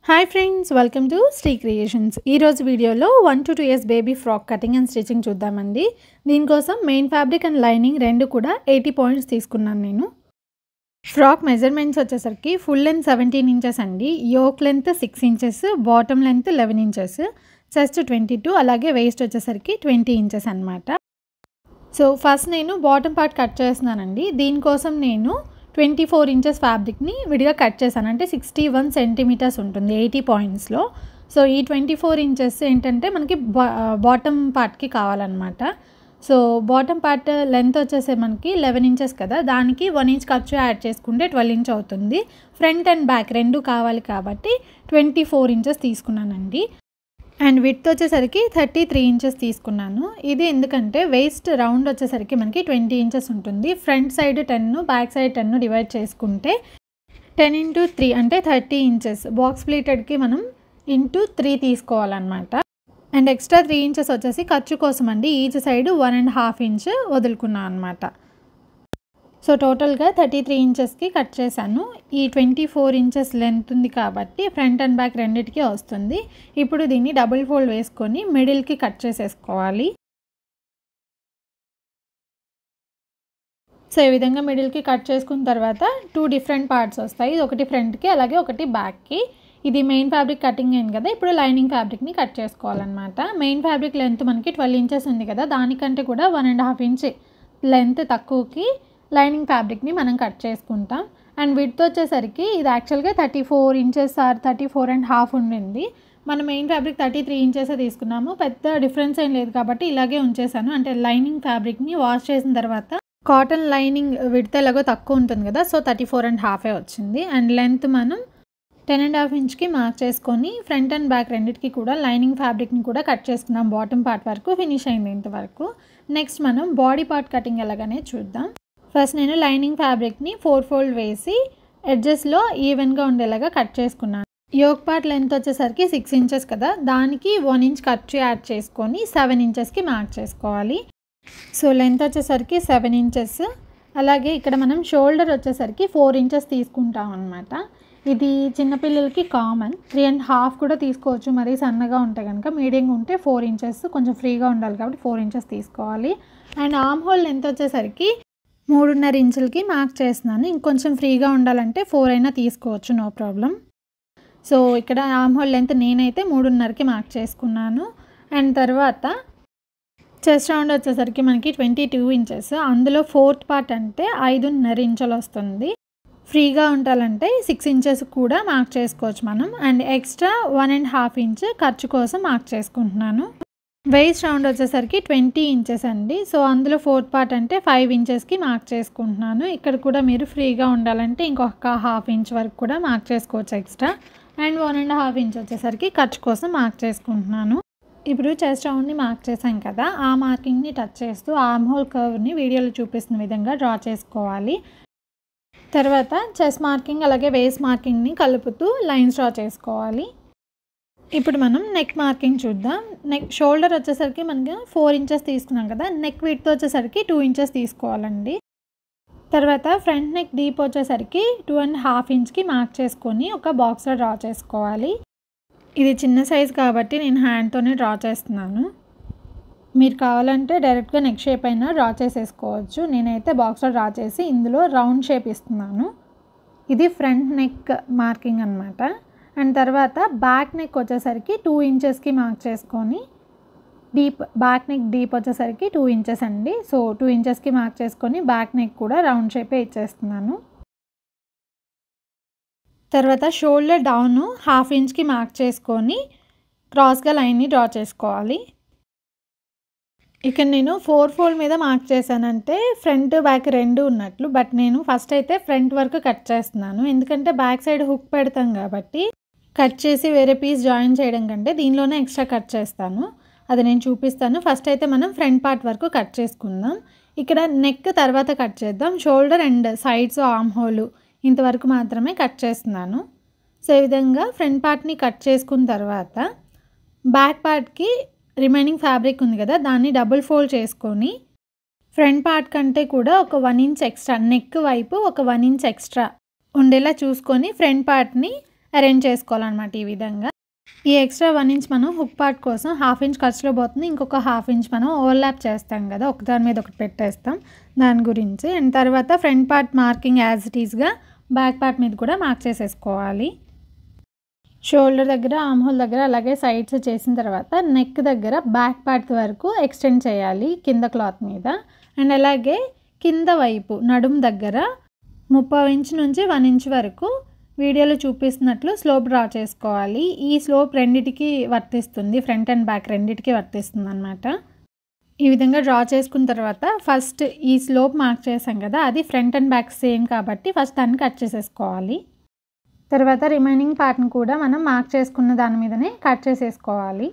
Hi friends, welcome to Shri creations. ఈరోజు వీడియోలో 1 to 2 years baby frock cutting and stitching చూద్దామండి. దీనికోసం మెయిన్ ఫ్యాబ్రిక్ అండ్ లైనింగ్ రెండు కూడా 80 పాయింట్స్ తీసుకున్నాను నేను. ఫ్రాక్ మెజర్మెంట్స్ వచ్చేసరికి ఫుల్ లెంత్ 17 ఇంచెస్ అండి, yoke length 6 inches, bottom length 11 inches, chest 22, అలాగే వేస్ట్ వచ్చేసరికి 20 ఇంచెస్ అనమాట. సో ఫస్ట్ నేను బాటమ్ పార్ట్ కట్ చేస్తున్నానండి. దీనికోసం నేను 24 ఇంచెస్ ఫ్యాబ్రిక్ని విడిగా కట్ చేశాను. అంటే 61 సెంటీమీటర్స్ ఉంటుంది 80 పాయింట్స్లో. సో ఈ 24 ఇంచెస్ ఏంటంటే మనకి బాటమ్ పార్ట్కి కావాలన్నమాట. సో బాటమ్ పార్ట్ లెంత్ వచ్చేసి మనకి 11 ఇంచెస్ కదా, దానికి 1 ఇంచ్ ఖర్చు యాడ్ చేసుకుంటే 12 ఇంచ్ అవుతుంది. ఫ్రంట్ అండ్ బ్యాక్ రెండు కావాలి కాబట్టి 24 ఇంచెస్ తీసుకున్నానండి. అండ్ విడ్త్ వచ్చేసరికి 33 ఇంచెస్ తీసుకున్నాను. ఇది ఎందుకంటే వేస్ట్ రౌండ్ వచ్చేసరికి మనకి 20 ఇంచెస్ ఉంటుంది. Front side 10, back side 10 divide చేసుకుంటే 10 into 3 అంటే 30 ఇంచెస్. బాక్స్ ప్లీటెడ్కి మనం ఇంటూ 3 తీసుకోవాలన్నమాట. అండ్ ఎక్స్ట్రా 3 ఇంచెస్ వచ్చేసి ఖర్చు కోసం అండి. ఈచ్ సైడ్ 1.5 ఇంచ్ వదులుకున్నాను అనమాట. సో టోటల్గా 33 ఇంచెస్కి కట్ చేశాను. ఈ 24 ఇంచెస్ లెంత్ ఉంది కాబట్టి ఫ్రంట్ అండ్ బ్యాక్ రెండింటికి వస్తుంది. ఇప్పుడు దీన్ని డబుల్ ఫోల్డ్ వేసుకొని మిడిల్కి కట్ చేసేసుకోవాలి. సో ఈ విధంగా మిడిల్కి కట్ చేసుకున్న తర్వాత 2 డిఫరెంట్ పార్ట్స్ వస్తాయి. ఒకటి ఫ్రంట్కి అలాగే ఒకటి బ్యాక్కి. ఇది మెయిన్ ఫ్యాబ్రిక్ కటింగ్ అయింది కదా, ఇప్పుడు లైనింగ్ ఫ్యాబ్రిక్ని కట్ చేసుకోవాలన్నమాట. మెయిన్ ఫ్యాబ్రిక్ లెంత్ మనకి 12 ఇంచెస్ ఉంది కదా, దానికంటే కూడా 1.5 ఇంచ్ లెంత్ తక్కువకి లైనింగ్ ఫ్యాబ్రిక్ని మనం కట్ చేసుకుంటాం. అండ్ విడ్త్ వచ్చేసరికి ఇది యాక్చువల్గా 34 ఇంచెస్ ఆర్ 34.5 ఉండింది. మనం మెయిన్ ఫ్యాబ్రిక్ 33 ఇంచెస్ తీసుకున్నాము. పెద్ద డిఫరెన్స్ ఏం లేదు కాబట్టి ఇలాగే ఉంచేసాను. అంటే లైనింగ్ ఫ్యాబ్రిక్ని వాష్ చేసిన తర్వాత కాటన్ లైనింగ్ విడ్త్ ఎలాగో తక్కువ ఉంటుంది కదా, సో 34.5 వచ్చింది. అండ్ లెంత్ మనం 10.5 ఇంచ్కి మార్క్ చేసుకొని ఫ్రంట్ అండ్ బ్యాక్ రెండింటికి కూడా లైనింగ్ ఫ్యాబ్రిక్ని కూడా కట్ చేసుకున్నాం. బాటమ్ పార్ట్ వరకు ఫినిష్ అయింది ఇంతవరకు. నెక్స్ట్ మనం బాడీ పార్ట్ కటింగ్ ఎలాగనే చూద్దాం. ఫస్ట్ నేను లైనింగ్ ఫ్యాబ్రిక్ని 4 ఫోల్డ్ వేసి ఎడ్జెస్లో ఈవెన్గా ఉండేలాగా కట్ చేసుకున్నాను. యోక్ పార్ట్ లెంత్ వచ్చేసరికి 6 ఇంచెస్ కదా, దానికి 1 ఇంచ్ ఖర్చు యాడ్ చేసుకొని 7 ఇంచెస్కి మార్క్ చేసుకోవాలి. సో లెంత్ వచ్చేసరికి 7 ఇంచెస్. అలాగే ఇక్కడ మనం షోల్డర్ వచ్చేసరికి 4 ఇంచెస్ తీసుకుంటాం అనమాట. ఇది చిన్నపిల్లలకి కామన్. 3.5 కూడా తీసుకోవచ్చు. మరీ సన్నగా ఉంటే కనుక, మీడియంగా ఉంటే 4 ఇంచెస్, కొంచెం ఫ్రీగా ఉండాలి కాబట్టి 4 ఇంచెస్ తీసుకోవాలి. అండ్ ఆర్మ్ హోల్ లెంత్ వచ్చేసరికి 3.5 ఇంచులకి మార్క్ చేస్తున్నాను. ఇంకొంచెం ఫ్రీగా ఉండాలంటే 4 అయినా తీసుకోవచ్చు, నో ప్రాబ్లం. సో ఇక్కడ ఆర్మ్ హోల్ లెంత్ నేనైతే 3.5కి మార్క్ చేసుకున్నాను. అండ్ తర్వాత చెస్ట్ రౌండ్ వచ్చేసరికి మనకి 22 ఇంచెస్. అందులో 4th పార్ట్ అంటే 5.5 ఇంచులు వస్తుంది. ఫ్రీగా ఉండాలంటే 6 ఇంచెస్ కూడా మార్క్ చేసుకోవచ్చు మనం. అండ్ ఎక్స్ట్రా 1.5 ఇంచ్ ఖర్చు కోసం మార్క్ చేసుకుంటున్నాను. వేస్ట్ రౌండ్ వచ్చేసరికి 20 ఇంచెస్ అండి. సో అందులో 4th పార్ట్ అంటే 5 ఇంచెస్కి మార్క్ చేసుకుంటున్నాను. ఇక్కడ కూడా మీరు ఫ్రీగా ఉండాలంటే ఇంకొక 1/2 ఇంచ్ వరకు కూడా మార్క్ చేసుకోవచ్చు ఎక్స్ట్రా. అండ్ 1.5 ఇంచ్ వచ్చేసరికి ఖర్చు కోసం మార్క్ చేసుకుంటున్నాను. ఇప్పుడు చెస్ట్ రౌండ్ని మార్క్ చేసాం కదా, ఆ మార్కింగ్ని టచ్ చేస్తూ ఆర్మ్ హోల్ కర్వ్ని వీడియోలో చూపిస్తున్న విధంగా డ్రా చేసుకోవాలి. తర్వాత చెస్ట్ మార్కింగ్ అలాగే వేస్ట్ మార్కింగ్ని కలుపుతూ లైన్స్ డ్రా చేసుకోవాలి. ఇప్పుడు మనం నెక్ మార్కింగ్ చూద్దాం. నెక్ షోల్డర్ వచ్చేసరికి మనకి 4 ఇంచెస్ తీసుకున్నాం కదా, నెక్ విడ్త్ వచ్చేసరికి 2 ఇంచెస్ తీసుకోవాలండి. తర్వాత ఫ్రంట్ నెక్ డీప్ వచ్చేసరికి 2.5 ఇంచ్కి మార్క్ చేసుకొని ఒక బాక్స్లో డ్రా చేసుకోవాలి. ఇది చిన్న సైజ్ కాబట్టి నేను హ్యాండ్తోనే డ్రా చేస్తున్నాను. మీరు కావాలంటే డైరెక్ట్గా నెక్ షేప్ అయినా డ్రా చేసేసుకోవచ్చు. నేనైతే బాక్స్లో డ్రా చేసి ఇందులో రౌండ్ షేప్ ఇస్తున్నాను. ఇది ఫ్రంట్ నెక్ మార్కింగ్ అనమాట. అండ్ తర్వాత బ్యాక్ నెక్ వచ్చేసరికి 2 ఇంచెస్కి మార్క్ చేసుకొని బ్యాక్ నెక్ డీప్ వచ్చేసరికి 2 ఇంచెస్ అండి. సో 2 ఇంచెస్కి మార్క్ చేసుకొని బ్యాక్ నెక్ కూడా రౌండ్ షేపే ఇచ్చేస్తున్నాను. తర్వాత షోల్డర్ డౌన్ 1/2 ఇంచ్కి మార్క్ చేసుకొని క్రాస్గా లైన్ని డ్రా చేసుకోవాలి. ఇక్కడ నేను 4 ఫోల్డ్ మీద మార్క్ చేశానంటే ఫ్రంట్ బ్యాక్ రెండు ఉన్నట్లు. బట్ నేను ఫస్ట్ అయితే ఫ్రంట్ వరకు కట్ చేస్తున్నాను. ఎందుకంటే బ్యాక్ సైడ్ హుక్ పెడతాం కాబట్టి కట్ చేసి వేరే పీస్ జాయిన్ చేయడం కంటే దీనిలోనే ఎక్స్ట్రా కట్ చేస్తాను. అది నేను చూపిస్తాను. ఫస్ట్ అయితే మనం ఫ్రంట్ పార్ట్ వరకు కట్ చేసుకుందాం. ఇక్కడ నెక్ తర్వాత కట్ చేద్దాం. Shoulder and sides arm whole ఇంతవరకు మాత్రమే కట్ చేస్తున్నాను. సో ఈ విధంగా ఫ్రంట్ పార్ట్ని కట్ చేసుకున్న తర్వాత బ్యాక్ పార్ట్కి రిమైనింగ్ ఫ్యాబ్రిక్ ఉంది కదా, దాన్ని డబుల్ ఫోల్డ్ చేసుకొని ఫ్రంట్ పార్ట్ కంటే కూడా ఒక 1 ఇంచ్ ఎక్స్ట్రా, నెక్ వైపు ఒక 1 ఇంచ్ ఎక్స్ట్రా ఉండేలా చూసుకొని ఫ్రంట్ పార్ట్ని అరేంజ్ చేసుకోవాలన్నమాట ఈ విధంగా. ఈ ఎక్స్ట్రా 1 ఇంచ్ మనం హుక్ పార్ట్ కోసం 1/2 ఇంచ్ ఖర్చులో పోతుంది. ఇంకొక 1/2 ఇంచ్ మనం ఓవర్లాప్ చేస్తాం కదా, ఒకదాని మీద ఒకటి పెట్టేస్తాం, దాని గురించి. అండ్ తర్వాత front part marking as it ఈస్గా బ్యాక్ పార్ట్ మీద కూడా మార్క్ చేసేసుకోవాలి. షోల్డర్ దగ్గర, ఆర్మ్ హోల్ దగ్గర, అలాగే సైడ్స్ చేసిన తర్వాత నెక్ దగ్గర బ్యాక్ పార్ట్ వరకు ఎక్స్టెండ్ చేయాలి కింద క్లాత్ మీద. అండ్ అలాగే కింద వైపు నడుము దగ్గర 30 ఇంచ్ నుంచి 1 ఇంచ్ వరకు వీడియోలో చూపిస్తున్నట్లు స్లోప్ డ్రా చేసుకోవాలి. ఈ స్లోప్ రెండిటికి వర్తిస్తుంది, ఫ్రంట్ అండ్ బ్యాక్ రెండిటికి వర్తిస్తుంది అన్నమాట. ఈ విధంగా డ్రా చేసుకున్న తర్వాత ఫస్ట్ ఈ స్లోప్ మార్క్ చేసాం కదా, అది ఫ్రంట్ అండ్ బ్యాక్ సేమ్ కాబట్టి ఫస్ట్ దాన్ని కట్ చేసేసుకోవాలి. తర్వాత రిమైనింగ్ పార్ట్ని కూడా మనం మార్క్ చేసుకున్న దాని మీదనే కట్ చేసేసుకోవాలి.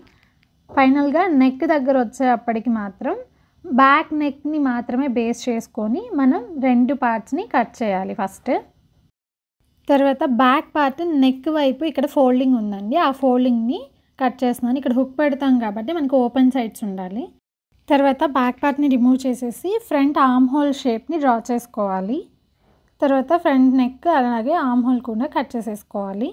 ఫైనల్గా నెక్ దగ్గర వచ్చేప్పటికి మాత్రం బ్యాక్ నెక్ని మాత్రమే బేస్ చేసుకొని మనం 2 పార్ట్స్ని కట్ చేయాలి ఫస్ట్. తర్వాత బ్యాక్ పార్ట్ నెక్ వైపు ఇక్కడ ఫోల్డింగ్ ఉందండి, ఆ ఫోల్డింగ్ని కట్ చేస్తున్నాను. ఇక్కడ హుక్ పెడతాం కాబట్టి మనకు ఓపెన్ సైడ్స్ ఉండాలి. తర్వాత బ్యాక్ పార్ట్ని రిమూవ్ చేసేసి ఫ్రంట్ ఆర్మ్ హోల్ షేప్ని డ్రా చేసుకోవాలి. తర్వాత ఫ్రంట్ నెక్ అలాగే ఆర్మ్ హోల్ కూడా కట్ చేసేసుకోవాలి.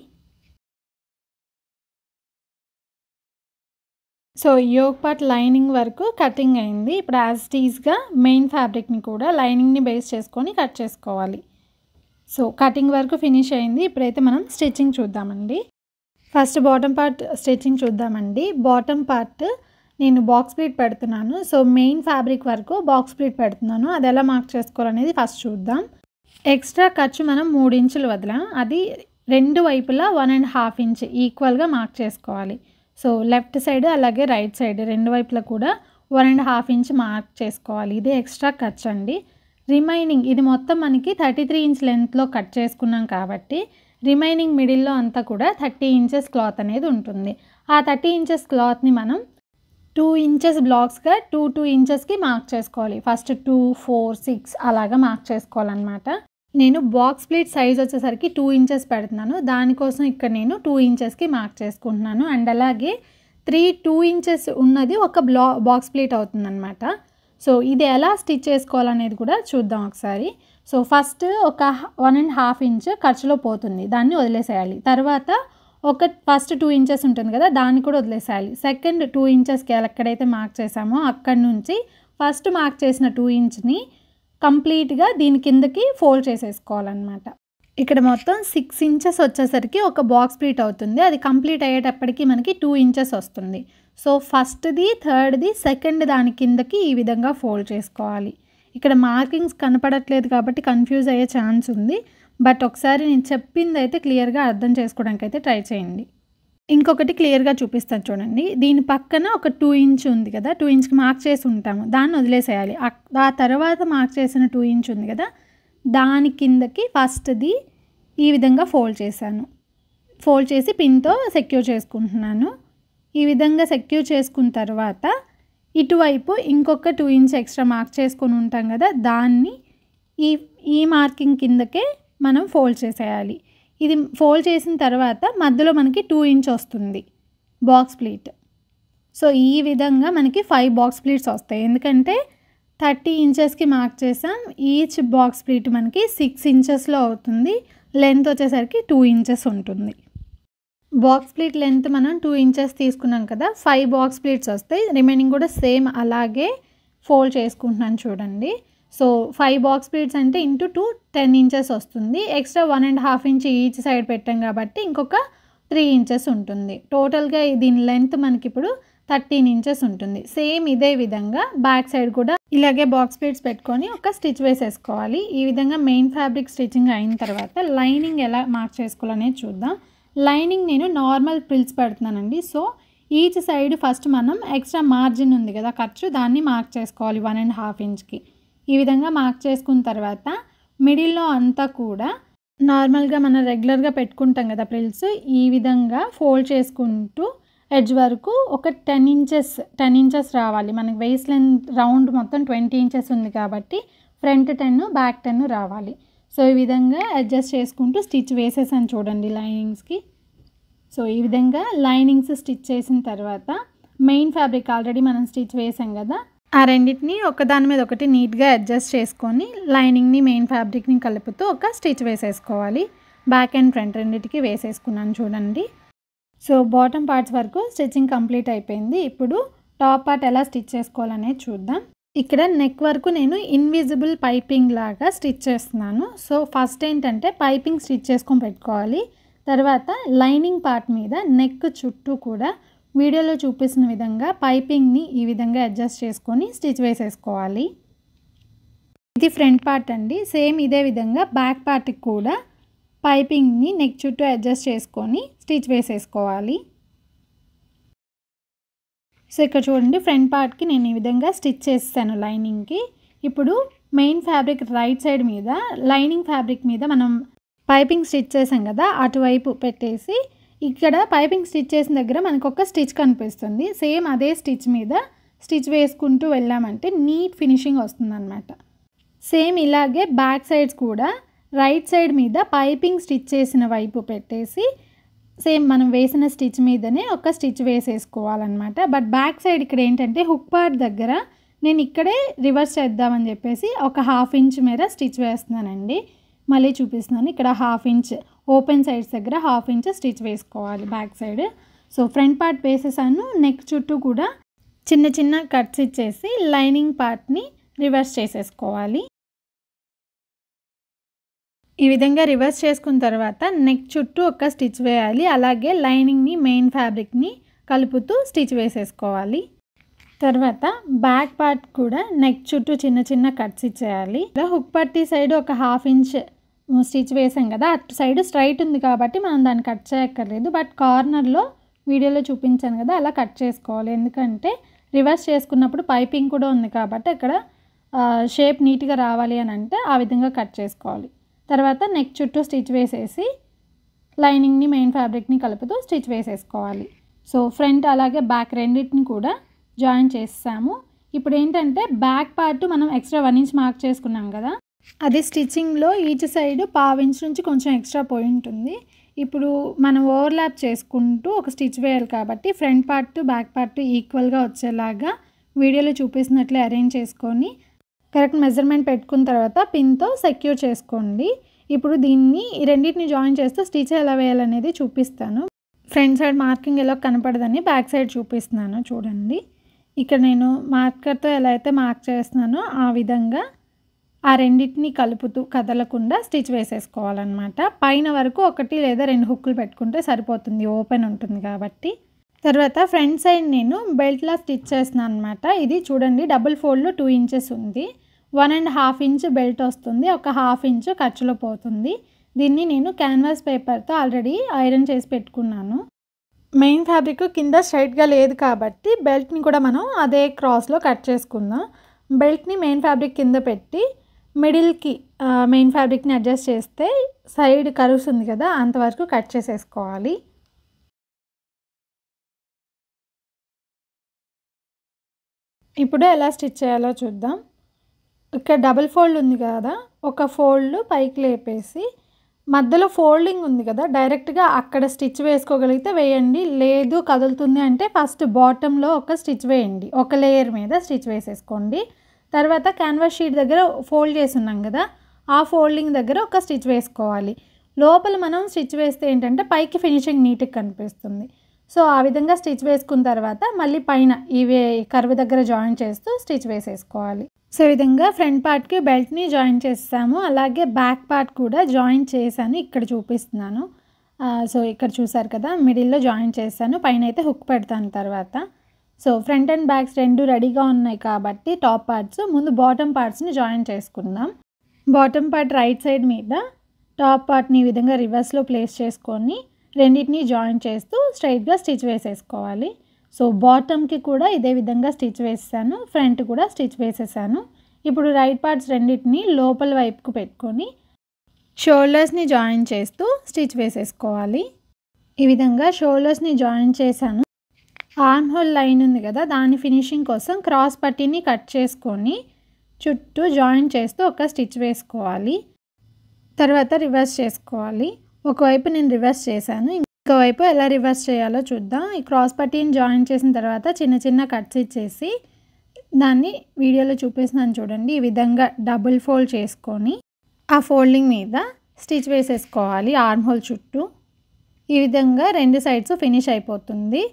సో యోక్ పార్ట్ లైనింగ్ వరకు కటింగ్ అయింది. ఇప్పుడు యాజ్ ఇట్ ఈస్గా మెయిన్ ఫ్యాబ్రిక్ని కూడా లైనింగ్ని బేస్ చేసుకొని కట్ చేసుకోవాలి. సో కటింగ్ వరకు ఫినిష్ అయింది. ఇప్పుడైతే మనం స్టిచ్చింగ్ చూద్దామండి. ఫస్ట్ బాటమ్ పార్ట్ స్టిచ్చింగ్ చూద్దామండి. బాటమ్ పార్ట్ నేను బాక్స్ ప్లీట్ పెడుతున్నాను. సో మెయిన్ ఫ్యాబ్రిక్ వరకు బాక్స్ ప్లీట్ పెడుతున్నాను. అది ఎలా మార్క్ చేసుకోవాలనేది ఫస్ట్ చూద్దాం. ఎక్స్ట్రా ఖర్చు మనం 3 ఇంచులు వదిలాం, అది 2 వైపులా 1.5 ఇంచ్ ఈక్వల్గా మార్క్ చేసుకోవాలి. సో లెఫ్ట్ సైడ్ అలాగే రైట్ సైడ్ 2 వైపులా కూడా 1.5 ఇంచ్ మార్క్ చేసుకోవాలి. ఇది ఎక్స్ట్రా ఖర్చు అండి. రిమైనింగ్ ఇది మొత్తం మనకి 33 ఇంచ్ లెంత్లో కట్ చేసుకున్నాం కాబట్టి రిమైనింగ్ మిడిల్లో అంతా కూడా 30 ఇంచెస్ క్లాత్ అనేది ఉంటుంది. ఆ 30 ఇంచెస్ క్లాత్ని మనం 2 ఇంచెస్ బ్లాక్స్గా 2 ఇంచెస్కి మార్క్ చేసుకోవాలి. ఫస్ట్ 2, 4, 6 అలాగా మార్క్ చేసుకోవాలన్నమాట. నేను బాక్స్ ప్లీట్ సైజ్ వచ్చేసరికి 2 ఇంచెస్ పెడుతున్నాను, దానికోసం ఇక్కడ నేను 2 ఇంచెస్కి మార్క్ చేసుకుంటున్నాను. అండ్ అలాగే 2 ఇంచెస్ ఉన్నది ఒక బాక్స్ ప్లీట్ అవుతుందన్నమాట. సో ఇది ఎలా స్టిచ్ చేసుకోవాలనేది కూడా చూద్దాం ఒకసారి. సో ఫస్ట్ ఒక 1.5 ఇంచ్ ఖర్చులో పోతుంది, దాన్ని వదిలేసేయాలి. తర్వాత ఫస్ట్ 2 ఇంచెస్ ఉంటుంది కదా, దాన్ని కూడా వదిలేసేయాలి. సెకండ్ 2 ఇంచెస్కి ఎక్కడైతే మార్క్ చేసామో అక్కడి నుంచి ఫస్ట్ మార్క్ చేసిన 2 ఇంచ్ని కంప్లీట్గా దీని కిందకి ఫోల్డ్ చేసేసుకోవాలన్నమాట. ఇక్కడ మొత్తం 6 ఇంచెస్ వచ్చేసరికి ఒక బాక్స్ ప్లీట్ అవుతుంది. అది కంప్లీట్ అయ్యేటప్పటికి మనకి 2 ఇంచెస్ వస్తుంది. సో ఫస్ట్ది, థర్డ్ది, సెకండ్ దాని కిందకి ఈ విధంగా ఫోల్డ్ చేసుకోవాలి. ఇక్కడ మార్కింగ్స్ కనపడట్లేదు కాబట్టి కన్ఫ్యూజ్ అయ్యే ఛాన్స్ ఉంది. బట్ ఒకసారి నేను చెప్పింది అయితే క్లియర్గా అర్థం చేసుకోవడానికి అయితే ట్రై చేయండి. ఇంకొకటి క్లియర్గా చూపిస్తాను చూడండి. దీని పక్కన ఒక 2 ఇంచ్ ఉంది కదా, 2 ఇంచ్కి మార్క్ చేసి ఉంటాము, దాన్ని వదిలేసేయాలి. ఆ తర్వాత మార్క్ చేసిన 2 ఇంచ్ ఉంది కదా, దాని కిందకి ఫస్ట్ది ఈ విధంగా ఫోల్డ్ చేశాను. ఫోల్డ్ చేసి పిన్తో సెక్యూర్ చేసుకుంటున్నాను. ఈ విధంగా సెక్యూర్ చేసుకున్న తర్వాత ఇటువైపు ఇంకొక 2 ఇంచ్ ఎక్స్ట్రా మార్క్ చేసుకొని ఉంటాం కదా, దాన్ని ఈ మార్కింగ్ కిందకే మనం ఫోల్డ్ చేసేయాలి. ఇది ఫోల్డ్ చేసిన తర్వాత మధ్యలో మనకి 2 ఇంచ్ వస్తుంది బాక్స్ ప్లీట్. సో ఈ విధంగా మనకి 5 బాక్స్ ప్లీట్స్ వస్తాయి. ఎందుకంటే 30 ఇంచెస్కి మార్క్ చేసాం, ఈచ్ బాక్స్ ప్లీట్ మనకి 6 ఇంచెస్లో అవుతుంది. లెంత్ వచ్చేసరికి 2 ఇంచెస్ ఉంటుంది. బాక్స్ ప్లీట్ లెంత్ మనం 2 ఇంచెస్ తీసుకున్నాం కదా, 5 బాక్స్ ప్లీట్స్ వస్తాయి. రిమైనింగ్ కూడా సేమ్ అలాగే ఫోల్డ్ చేసుకుంటున్నాను చూడండి. సో 5 బాక్స్ ప్లీట్స్ అంటే ఇంటూ 2 10 ఇంచెస్ వస్తుంది. ఎక్స్ట్రా 1.5 ఇంచ్ ఈచ్ సైడ్ పెట్టాం కాబట్టి ఇంకొక 3 ఇంచెస్ ఉంటుంది. టోటల్గా దీని లెంత్ మనకి ఇప్పుడు 13 ఇంచెస్ ఉంటుంది. సేమ్ ఇదే విధంగా బ్యాక్ సైడ్ కూడా ఇలాగే బాక్స్ ప్లీట్స్ పెట్టుకొని ఒక స్టిచ్ వేసేసుకోవాలి. ఈ విధంగా మెయిన్ ఫ్యాబ్రిక్ స్టిచ్చింగ్ అయిన తర్వాత లైనింగ్ ఎలా మార్క్ చేసుకోవాలనేది చూద్దాం. లైనింగ్ నేను నార్మల్ ప్రిల్స్ పెడుతున్నానండి. సో ఈచ్ సైడ్ ఫస్ట్ మనం ఎక్స్ట్రా మార్జిన్ ఉంది కదా ఖర్చు, దాన్ని మార్క్ చేసుకోవాలి 1.5 ఇంచ్కి. ఈ విధంగా మార్క్ చేసుకున్న తర్వాత మిడిల్లో అంతా కూడా నార్మల్గా మనం రెగ్యులర్గా పెట్టుకుంటాం కదా ప్రిల్స్, ఈ విధంగా ఫోల్డ్ చేసుకుంటూ ఎడ్జ్ వరకు ఒక 10 ఇంచెస్ రావాలి. మనకి వేస్ట్ లెంత్ రౌండ్ మొత్తం 20 ఇంచెస్ ఉంది కాబట్టి ఫ్రంట్ 10 బ్యాక్ 10 రావాలి. సో ఈ విధంగా అడ్జస్ట్ చేసుకుంటూ స్టిచ్ వేసేసాను చూడండి లైనింగ్స్కి. సో ఈ విధంగా లైనింగ్స్ స్టిచ్ చేసిన తర్వాత మెయిన్ ఫ్యాబ్రిక్ ఆల్రెడీ మనం స్టిచ్ వేసాం కదా, ఆ రెండింటిని ఒకదాని మీద ఒకటి నీట్గా అడ్జస్ట్ చేసుకొని లైనింగ్ని మెయిన్ ఫ్యాబ్రిక్ని కలుపుతూ ఒక స్టిచ్ వేసేసుకోవాలి. బ్యాక్ అండ్ ఫ్రంట్ రెండింటికి వేసేసుకున్నాను చూడండి. సో బాటమ్ పార్ట్స్ వరకు స్టిచ్చింగ్ కంప్లీట్ అయిపోయింది. ఇప్పుడు టాప్ పార్ట్ ఎలా స్టిచ్ చేసుకోవాలనేది చూద్దాం. ఇక్కడ నెక్ వరకు నేను ఇన్విజిబుల్ పైపింగ్ లాగా స్టిచ్ చేస్తున్నాను. సో ఫస్ట్ ఏంటంటే పైపింగ్ స్టిచ్ చేసుకొని పెట్టుకోవాలి. తర్వాత లైనింగ్ పార్ట్ మీద నెక్ చుట్టూ కూడా వీడియోలో చూపిస్తున్న విధంగా పైపింగ్ని ఈ విధంగా అడ్జస్ట్ చేసుకొని స్టిచ్ వేసేసుకోవాలి. ఇది ఫ్రంట్ పార్ట్ అండి. సేమ్ ఇదే విధంగా బ్యాక్ పార్ట్కి కూడా పైపింగ్ని నెక్ చుట్టూ అడ్జస్ట్ చేసుకొని స్టిచ్ వేసేసుకోవాలి. సో ఇక్కడ చూడండి ఫ్రంట్ పార్ట్కి నేను ఈ విధంగా స్టిచ్ చేస్తాను లైనింగ్కి. ఇప్పుడు మెయిన్ ఫ్యాబ్రిక్ రైట్ సైడ్ మీద లైనింగ్ ఫ్యాబ్రిక్ మీద మనం పైపింగ్ స్టిచ్ చేసాం కదా, అటువైపు పెట్టేసి ఇక్కడ పైపింగ్ స్టిచ్ చేసిన దగ్గర మనకు ఒక స్టిచ్ కనిపిస్తుంది. సేమ్ అదే స్టిచ్ మీద స్టిచ్ వేసుకుంటూ వెళ్ళామంటే నీట్ ఫినిషింగ్ వస్తుందన్నమాట. సేమ్ ఇలాగే బ్యాక్ సైడ్స్ కూడా రైట్ సైడ్ మీద పైపింగ్ స్టిచ్ చేసిన వైపు పెట్టేసి సేమ్ మనం వేసిన స్టిచ్ మీదనే ఒక స్టిచ్ వేసేసుకోవాలన్నమాట. బట్ బ్యాక్ సైడ్ ఇక్కడ ఏంటంటే హుక్ పార్ట్ దగ్గర నేను ఇక్కడే రివర్స్ చేద్దామని చెప్పేసి ఒక 1/2 ఇంచ్ మేర స్టిచ్ వేస్తున్నానండి. మళ్ళీ చూపిస్తున్నాను. ఇక్కడ 1/2 ఇంచ్ ఓపెన్ సైడ్స్ దగ్గర 1/2 ఇంచ్ స్టిచ్ వేసుకోవాలి back side. So front part వేసేసాను. నెక్ చుట్టూ కూడా చిన్న చిన్న కట్స్ ఇచ్చేసి లైనింగ్ పార్ట్ని రివర్స్ చేసేసుకోవాలి. ఈ విధంగా రివర్స్ చేసుకున్న తర్వాత నెక్ చుట్టూ ఒక స్టిచ్ వేయాలి. అలాగే లైనింగ్ని మెయిన్ ఫ్యాబ్రిక్ని కలుపుతూ స్టిచ్ వేసేసుకోవాలి. తర్వాత బ్యాక్ పార్ట్ కూడా నెక్ చుట్టూ చిన్న చిన్న కట్స్ ఇచ్చేయాలి. ఇలా హుక్ పట్టీ సైడ్ ఒక 1/2 ఇంచ్ స్టిచ్ వేసాం కదా, అటు సైడ్ స్ట్రైట్ ఉంది కాబట్టి మనం దాన్ని కట్ చేయక్కర్లేదు. బట్ కార్నర్లో వీడియోలో చూపించాను కదా అలా కట్ చేసుకోవాలి. ఎందుకంటే రివర్స్ చేసుకున్నప్పుడు పైపింగ్ కూడా ఉంది కాబట్టి అక్కడ షేప్ నీట్గా రావాలి అని అంటే ఆ విధంగా కట్ చేసుకోవాలి. తర్వాత నెక్ చుట్టూ స్టిచ్ వేసేసి లైనింగ్ని మెయిన్ ఫ్యాబ్రిక్ని కలుపుతూ స్టిచ్ వేసేసుకోవాలి. సో ఫ్రంట్ అలాగే బ్యాక్ రెండింటిని కూడా జాయిన్ చేసాము. ఇప్పుడు ఏంటంటే బ్యాక్ పార్ట్ మనం ఎక్స్ట్రా 1 ఇంచ్ మార్క్ చేసుకున్నాం కదా, అది స్టిచ్చింగ్లో ఈచ్ సైడ్ 1/2 ఇంచ్ నుంచి కొంచెం ఎక్స్ట్రా పోయి ఉంటుంది. ఇప్పుడు మనం ఓవర్లాప్ చేసుకుంటూ ఒక స్టిచ్ వేయాలి కాబట్టి ఫ్రంట్ పార్ట్ బ్యాక్ పార్ట్ ఈక్వల్గా వచ్చేలాగా వీడియోలో చూపిస్తున్నట్లే అరేంజ్ చేసుకొని కరెక్ట్ మెజర్మెంట్ పెట్టుకున్న తర్వాత పిన్తో సెక్యూర్ చేసుకోండి. ఇప్పుడు దీన్ని ఈ రెండింటిని జాయిన్ చేస్తూ స్టిచ్ ఎలా వేయాలనేది చూపిస్తాను. ఫ్రంట్ సైడ్ మార్కింగ్ ఎలా కనపడదని బ్యాక్ సైడ్ చూపిస్తున్నాను చూడండి. ఇక్కడ నేను మార్కర్తో ఎలా అయితే మార్క్ చేస్తున్నానో ఆ విధంగా ఆ రెండింటిని కలుపుతూ కదలకుండా స్టిచ్ వేసేసుకోవాలన్నమాట. పైన వరకు 1 లేదా 2 హుక్కులు పెట్టుకుంటే సరిపోతుంది, ఓపెన్ ఉంటుంది కాబట్టి. తర్వాత ఫ్రంట్ సైడ్ నేను బెల్ట్లా స్టిచ్ చేస్తున్నాను అనమాట. ఇది చూడండి డబుల్ ఫోల్డ్లో 2 ఇంచెస్ ఉంది. 1.5 ఇంచ్ బెల్ట్ వస్తుంది, ఒక 1/2 ఇంచ్ ఖర్చులో పోతుంది. దీన్ని నేను క్యాన్వాస్ పేపర్తో ఆల్రెడీ ఐరన్ చేసి పెట్టుకున్నాను. మెయిన్ ఫ్యాబ్రిక్ కింద స్ట్రైట్గా లేదు కాబట్టి బెల్ట్ని కూడా మనం అదే క్రాస్లో కట్ చేసుకుందాం. బెల్ట్ని మెయిన్ ఫ్యాబ్రిక్ కింద పెట్టి మిడిల్కి మెయిన్ ఫ్యాబ్రిక్ని అడ్జస్ట్ చేస్తే సైడ్ కర్వ్స్ ఉంది కదా అంతవరకు కట్ చేసేసుకోవాలి. ఇప్పుడు ఎలా స్టిచ్ చేయాలో చూద్దాం. ఇక్కడ డబుల్ ఫోల్డ్ ఉంది కదా, ఒక ఫోల్డ్ పైకి లేపేసి మధ్యలో ఫోల్డింగ్ ఉంది కదా డైరెక్ట్గా అక్కడ స్టిచ్ వేసుకోగలిగితే వేయండి. లేదు కదులుతుంది అంటే ఫస్ట్ బాటంలో ఒక స్టిచ్ వేయండి, ఒక లేయర్ మీద స్టిచ్ వేసేసుకోండి. తర్వాత క్యాన్వాస్ షీట్ దగ్గర ఫోల్డ్ చేసి ఉన్నాం కదా ఆ ఫోల్డింగ్ దగ్గర ఒక స్టిచ్ వేసుకోవాలి. లోపల మనం స్టిచ్ వేస్తే ఏంటంటే పైకి ఫినిషింగ్ నీట్గా కనిపిస్తుంది. సో ఆ విధంగా స్టిచ్ వేసుకున్న తర్వాత మళ్ళీ పైన ఇవే కర్వ్ దగ్గర జాయిన్ చేస్తూ స్టిచ్ వేసేసుకోవాలి. సో ఈ విధంగా ఫ్రంట్ పార్ట్కి బెల్ట్ని జాయిన్ చేస్తాము. అలాగే బ్యాక్ పార్ట్ కూడా జాయిన్ చేశాను, ఇక్కడ చూపిస్తున్నాను. సో ఇక్కడ చూసారు కదా మిడిల్లో జాయిన్ చేశాను, పైన అయితే హుక్ పెడతాను తర్వాత. సో ఫ్రంట్ అండ్ బ్యాక్స్ రెండు రెడీగా ఉన్నాయి కాబట్టి టాప్ పార్ట్స్ ముందు బాటమ్ పార్ట్స్ని జాయిన్ చేసుకుందాం. బాటమ్ పార్ట్ రైట్ సైడ్ మీద టాప్ పార్ట్ని ఈ విధంగా రివర్స్లో ప్లేస్ చేసుకొని రెండింటిని జాయిన్ చేస్తూ స్ట్రైట్గా స్టిచ్ వేసేసుకోవాలి. సో బాటమ్కి కూడా ఇదే విధంగా స్టిచ్ వేసాను, ఫ్రంట్ కూడా స్టిచ్ వేసేసాను. ఇప్పుడు రైట్ పార్ట్స్ రెండింటిని లోపల వైపుకు పెట్టుకొని షోల్డర్స్ని జాయిన్ చేస్తూ స్టిచ్ వేసేసుకోవాలి. ఈ విధంగా షోల్డర్స్ని జాయిన్ చేశాను. ఆర్మ్ హోల్ లైన్ ఉంది కదా దాని ఫినిషింగ్ కోసం క్రాస్ పట్టీని కట్ చేసుకొని చుట్టూ జాయిన్ చేస్తూ ఒక స్టిచ్ వేసుకోవాలి. తర్వాత రివర్స్ చేసుకోవాలి. ఒకవైపు నేను రివర్స్ చేశాను, ఇంకోవైపు ఎలా రివర్స్ చేయాలో చూద్దాం. ఈ క్రాస్ పట్టీని జాయిన్ చేసిన తర్వాత చిన్న చిన్న కట్స్ ఇచ్చేసి దాన్ని వీడియోలో చూపిస్తున్నాను చూడండి. ఈ విధంగా డబుల్ ఫోల్డ్ చేసుకొని ఆ ఫోల్డింగ్ మీద స్టిచ్ వేసేసుకోవాలి ఆర్మ్ హోల్ చుట్టూ. ఈ విధంగా 2 సైడ్స్ ఫినిష్ అయిపోతుంది.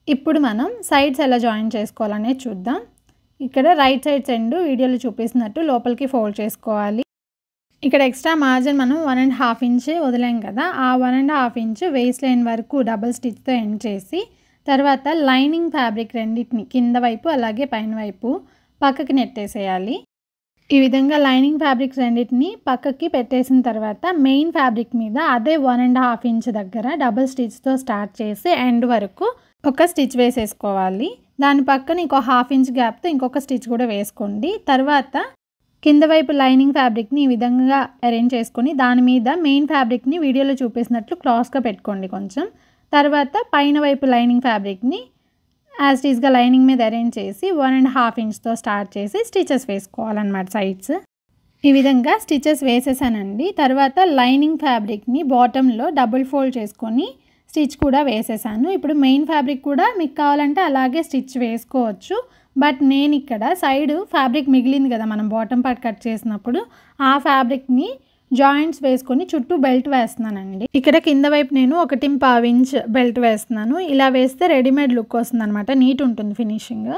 ఇప్పుడు మనం సైడ్స్ ఎలా జాయిన్ చేసుకోవాలనేది చూద్దాం. ఇక్కడ రైట్ సైడ్స్ ఎండ్ వీడియోలో చూపిస్తున్నట్టు లోపలికి ఫోల్డ్ చేసుకోవాలి. ఇక్కడ ఎక్స్ట్రా మార్జిన్ మనం 1.5 ఇంచ్ వదిలాం కదా, ఆ 1.5 ఇంచ్ వేస్ట్ లైన్ వరకు డబుల్ స్టిచ్తో ఎండ్ చేసి తర్వాత లైనింగ్ ఫ్యాబ్రిక్ రెండింటిని కింద వైపు అలాగే పైన వైపు పక్కకి నెట్టేసేయాలి. ఈ విధంగా లైనింగ్ ఫ్యాబ్రిక్ రెండింటిని పక్కకి పెట్టేసిన తర్వాత మెయిన్ ఫ్యాబ్రిక్ మీద అదే 1.5 ఇంచ్ దగ్గర డబుల్ స్టిచ్తో స్టార్ట్ చేసి ఎండ్ వరకు ఒక స్టిచ్ వేసేసుకోవాలి. దాని పక్కన ఇంకో 1/2 ఇంచ్ గ్యాప్తో ఇంకొక స్టిచ్ కూడా వేసుకోండి. తర్వాత కింద వైపు లైనింగ్ ఫ్యాబ్రిక్ని ఈ విధంగా అరేంజ్ చేసుకొని దాని మీద మెయిన్ ఫ్యాబ్రిక్ని వీడియోలో చూపిస్తున్నట్లు క్రాస్గా పెట్టుకోండి కొంచెం. తర్వాత పైన వైపు లైనింగ్ ఫ్యాబ్రిక్ని యాజ్ టీజ్గా లైనింగ్ మీద అరేంజ్ చేసి 1.5 ఇంచ్తో స్టార్ట్ చేసి స్టిచెస్ వేసుకోవాలన్నమాట సైడ్స్. ఈ విధంగా స్టిచెస్ వేసేసానండి. తర్వాత లైనింగ్ ఫ్యాబ్రిక్ని బాటంలో డబుల్ ఫోల్డ్ చేసుకొని స్టిచ్ కూడా వేసేసాను. ఇప్పుడు మెయిన్ ఫ్యాబ్రిక్ కూడా మీకు కావాలంటే అలాగే స్టిచ్ వేసుకోవచ్చు. బట్ నేను ఇక్కడ సైడ్ ఫ్యాబ్రిక్ మిగిలింది కదా మనం బాటమ్ పార్ట్ కట్ చేసినప్పుడు, ఆ ఫ్యాబ్రిక్ని జాయింట్స్ వేసుకొని చుట్టూ బెల్ట్ వేస్తున్నానండి. ఇక్కడ కింద వైపు నేను 1.5 ఇంచ్ బెల్ట్ వేస్తున్నాను. ఇలా వేస్తే రెడీమేడ్ లుక్ వస్తుంది అనమాట, నీట్ ఉంటుంది ఫినిషింగ్.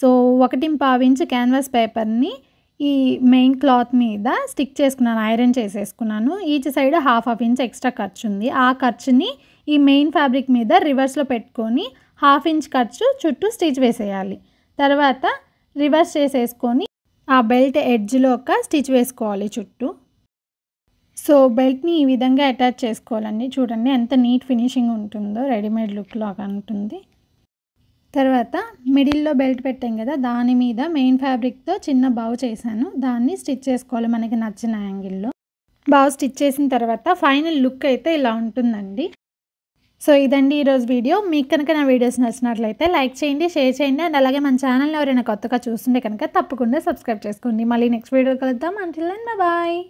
సో 1.5 ఇంచ్ క్యాన్వాస్ పేపర్ని ఈ మెయిన్ క్లాత్ మీద స్టిక్ చేసుకున్నాను, ఐరన్ చేసేసుకున్నాను. ఈచ్ సైడ్ 1/2 ఇంచ్ ఎక్స్ట్రా ఖర్చు ఉంది. ఆ ఖర్చుని ఈ మెయిన్ ఫ్యాబ్రిక్ మీద రివర్స్లో పెట్టుకొని 1/2 ఇంచ్ ఖర్చు చుట్టూ స్టిచ్ వేసేయాలి. తర్వాత రివర్స్ చేసేసుకొని ఆ బెల్ట్ ఎడ్జ్లో ఒక స్టిచ్ వేసుకోవాలి చుట్టూ. సో బెల్ట్ని ఈ విధంగా అటాచ్ చేసుకోవాలండి. చూడండి ఎంత నీట్ ఫినిషింగ్ ఉంటుందో, రెడీమేడ్ లుక్లో ఉంటుంది. తర్వాత మిడిల్లో బెల్ట్ పెట్టాం కదా, దాని మీద మెయిన్ ఫ్యాబ్రిక్తో చిన్న బావ్ చేశాను. దాన్ని స్టిచ్ చేసుకోవాలి మనకి నచ్చిన యాంగిల్లో. బావ్ స్టిచ్ చేసిన తర్వాత ఫైనల్ లుక్ అయితే ఇలా ఉంటుందండి. సో ఇదండి ఈరోజు వీడియో. మీకు కనుక నా వీడియోస్ నచ్చినట్లయితే లైక్ చేయండి, షేర్ చేయండి, అండ్ అలాగే మన ఛానల్ని ఎవరైనా కొత్తగా చూస్తుంటే కనుక తప్పకుండా సబ్స్క్రైబ్ చేసుకోండి. మళ్ళీ నెక్స్ట్ వీడియో కలుద్దాం. Until then bye.